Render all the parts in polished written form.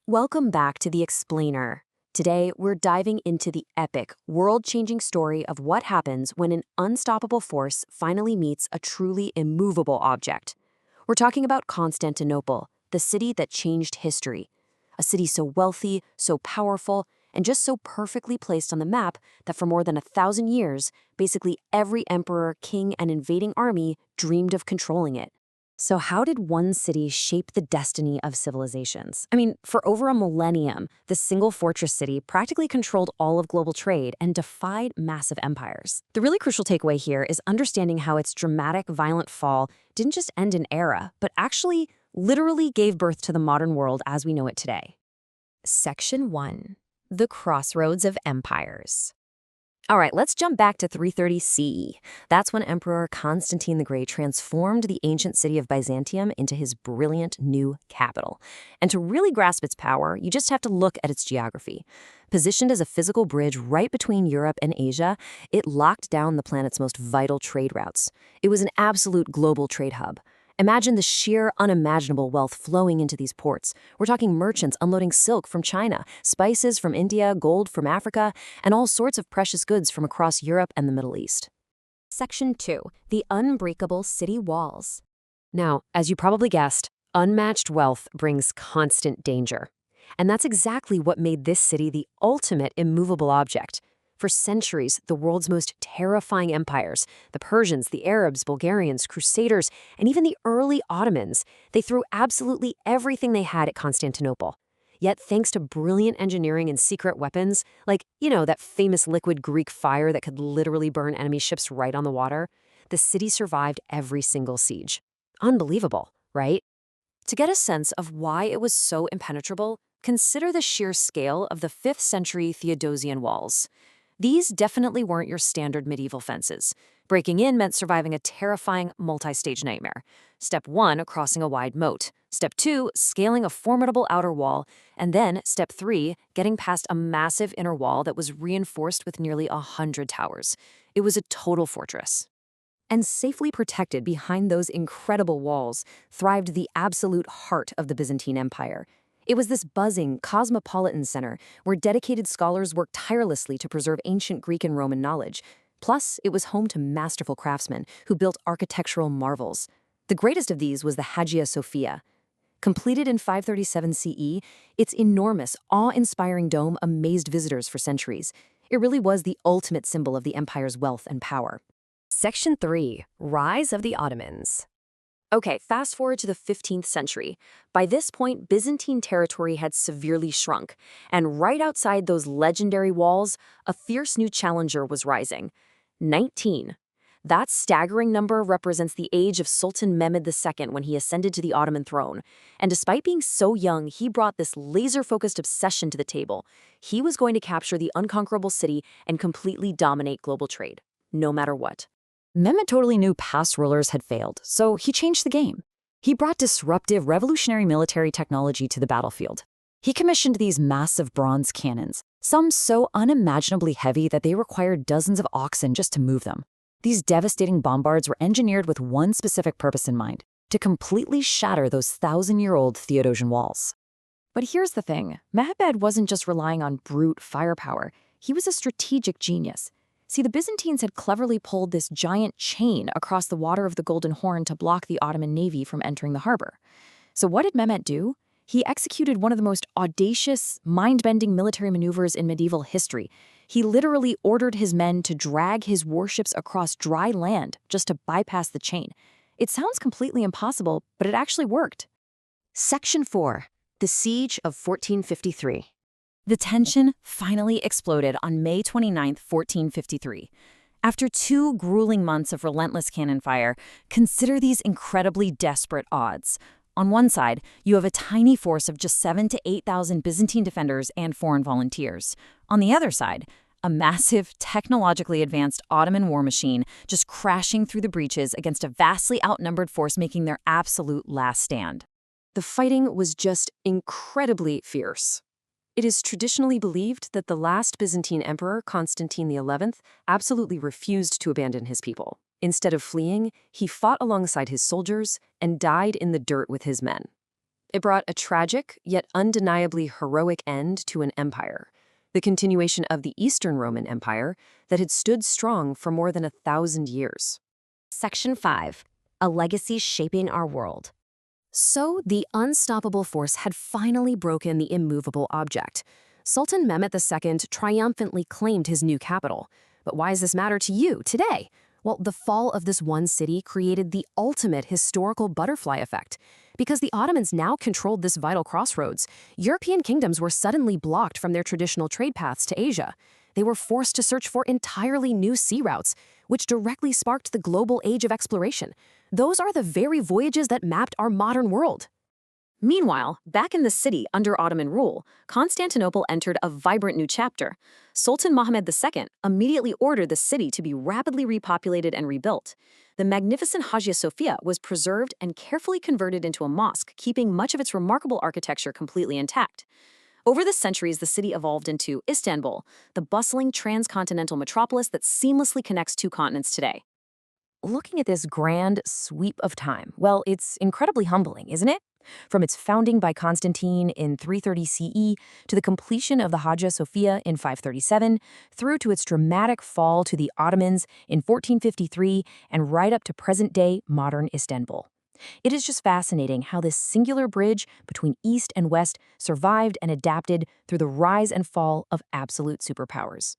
Welcome back to The Explainer. Today, we're diving into the epic, world-changing story of what happens when an unstoppable force finally meets a truly immovable object. We're talking about Constantinople, the city that changed history. A city so wealthy, so powerful, and just so perfectly placed on the map that for more than 1,000 years, basically every emperor, king, and invading army dreamed of controlling it. So how did one city shape the destiny of civilizations? I mean, for over a millennium, the single fortress city practically controlled all of global trade and defied massive empires. The really crucial takeaway here is understanding how its dramatic, violent fall didn't just end an era, but actually literally gave birth to the modern world as we know it today. Section 1. The Crossroads of Empires. All right, let's jump back to 330 CE. That's when Emperor Constantine the Great transformed the ancient city of Byzantium into his brilliant new capital. And to really grasp its power, you just have to look at its geography. Positioned as a physical bridge right between Europe and Asia, it locked down the planet's most vital trade routes. It was an absolute global trade hub. Imagine the sheer, unimaginable wealth flowing into these ports. We're talking merchants unloading silk from China, spices from India, gold from Africa, and all sorts of precious goods from across Europe and the Middle East. Section 2. The Unbreakable City Walls. Now, as you probably guessed, unmatched wealth brings constant danger. And that's exactly what made this city the ultimate immovable object. For centuries, the world's most terrifying empires, the Persians, the Arabs, Bulgarians, Crusaders, and even the early Ottomans, they threw absolutely everything they had at Constantinople. Yet thanks to brilliant engineering and secret weapons, like, that famous liquid Greek fire that could literally burn enemy ships right on the water, the city survived every single siege. Unbelievable, right? To get a sense of why it was so impenetrable, consider the sheer scale of the 5th century Theodosian walls. These definitely weren't your standard medieval fences. Breaking in meant surviving a terrifying multi-stage nightmare. Step 1, crossing a wide moat. Step 2, scaling a formidable outer wall. And then, Step 3, getting past a massive inner wall that was reinforced with nearly 100 towers. It was a total fortress. And safely protected behind those incredible walls thrived the absolute heart of the Byzantine Empire. It was this buzzing, cosmopolitan center where dedicated scholars worked tirelessly to preserve ancient Greek and Roman knowledge. Plus, it was home to masterful craftsmen who built architectural marvels. The greatest of these was the Hagia Sophia. Completed in 537 CE, its enormous, awe-inspiring dome amazed visitors for centuries. It really was the ultimate symbol of the empire's wealth and power. Section 3. Rise of the Ottomans. Okay, fast forward to the 15th century. By this point, Byzantine territory had severely shrunk, and right outside those legendary walls, a fierce new challenger was rising. 19. That staggering number represents the age of Sultan Mehmed II when he ascended to the Ottoman throne. And despite being so young, he brought this laser-focused obsession to the table. He was going to capture the unconquerable city and completely dominate global trade, no matter what. Mehmed totally knew past rulers had failed, so he changed the game. He brought disruptive, revolutionary military technology to the battlefield. He commissioned these massive bronze cannons, some so unimaginably heavy that they required dozens of oxen just to move them. These devastating bombards were engineered with one specific purpose in mind: to completely shatter those 1,000-year-old Theodosian walls. But here's the thing, Mehmed wasn't just relying on brute firepower. He was a strategic genius. See, the Byzantines had cleverly pulled this giant chain across the water of the Golden Horn to block the Ottoman navy from entering the harbor. So what did Mehmed do? He executed one of the most audacious, mind-bending military maneuvers in medieval history. He literally ordered his men to drag his warships across dry land just to bypass the chain. It sounds completely impossible, but it actually worked. Section 4. The Siege of 1453. The tension finally exploded on May 29, 1453. After 2 grueling months of relentless cannon fire, consider these incredibly desperate odds. On one side, you have a tiny force of just 7,000 to 8,000 Byzantine defenders and foreign volunteers. On the other side, a massive, technologically advanced Ottoman war machine just crashing through the breaches against a vastly outnumbered force making their absolute last stand. The fighting was just incredibly fierce. It is traditionally believed that the last Byzantine emperor, Constantine XI, absolutely refused to abandon his people. Instead of fleeing, he fought alongside his soldiers and died in the dirt with his men. It brought a tragic, yet undeniably heroic end to an empire, the continuation of the Eastern Roman Empire that had stood strong for more than 1,000 years. Section 5. A legacy shaping our world. So, the unstoppable force had finally broken the immovable object. Sultan Mehmed II triumphantly claimed his new capital. But why does this matter to you today? Well, the fall of this one city created the ultimate historical butterfly effect. Because the Ottomans now controlled this vital crossroads, European kingdoms were suddenly blocked from their traditional trade paths to Asia. They were forced to search for entirely new sea routes, which directly sparked the global age of exploration. Those are the very voyages that mapped our modern world. Meanwhile, back in the city under Ottoman rule, Constantinople entered a vibrant new chapter. Sultan Mehmed II immediately ordered the city to be rapidly repopulated and rebuilt. The magnificent Hagia Sophia was preserved and carefully converted into a mosque, keeping much of its remarkable architecture completely intact. Over the centuries, the city evolved into Istanbul, the bustling transcontinental metropolis that seamlessly connects two continents today. Looking at this grand sweep of time, well, it's incredibly humbling, isn't it? From its founding by Constantine in 330 CE to the completion of the Hagia Sophia in 537, through to its dramatic fall to the Ottomans in 1453 and right up to present-day modern Istanbul. It is just fascinating how this singular bridge between East and West survived and adapted through the rise and fall of absolute superpowers.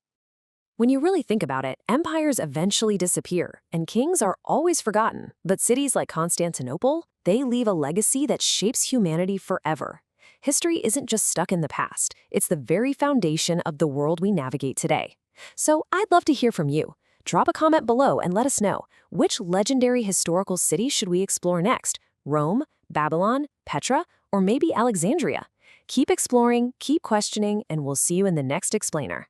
When you really think about it, empires eventually disappear, and kings are always forgotten. But cities like Constantinople, they leave a legacy that shapes humanity forever. History isn't just stuck in the past, it's the very foundation of the world we navigate today. So I'd love to hear from you. Drop a comment below and let us know, which legendary historical city should we explore next? Rome, Babylon, Petra, or maybe Alexandria? Keep exploring, keep questioning, and we'll see you in the next explainer.